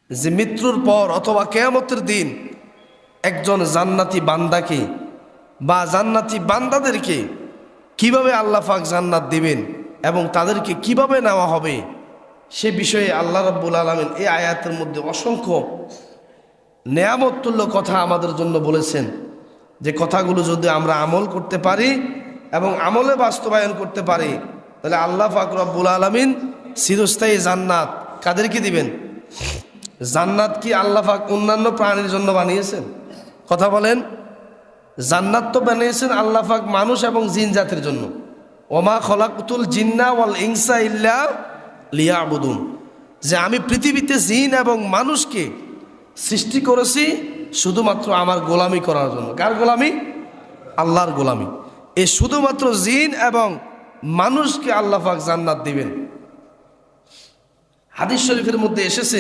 যে মৃত্যুর পর অথবা কিয়ামতের দিন একজন জান্নাতি বান্দাকে বা জান্নাতি বান্দাদেরকে কিভাবে আল্লাহ পাক জান্নাত দিবেন এবং তাদেরকে কিভাবে নেওয়া হবে সে বিষয়ে আল্লাহ রাব্বুল আলামিন এই আয়াতের মধ্যে অসংখ্য নেয়ামতুল্য কথা আমাদের জন্য বলেছেন, যে কথাগুলো যদি আমরা আমল করতে পারি এবং আমলে বাস্তবায়ন করতে পারি তাহলে আল্লাহ পাক রব্বুল আলামিন চিরস্থায়ী জান্নাত কাদেরকে দিবেন? জান্নাত কি আল্লাহ পাক অন্যান্য প্রাণীর জন্য বানিয়েছেন? কথা বলেন। জান্নাত তো বানিয়েছেন আল্লাহ পাক মানুষ এবং জিন জাতির জন্য। ওমা খলাকতুল জিন্না ওয়াল ইনসা ইল্লা লিয়াবুদুন, যে আমি পৃথিবীতে জিন এবং মানুষকে সৃষ্টি করেছি শুধুমাত্র আমার গোলামি করার জন্য। কার গোলামি? আল্লাহর গোলামি। এই শুধুমাত্র জিন এবং মানুষকে আল্লাহ পাক জান্নাত দিবেন। হাদিস শরীফের মধ্যে এসেছে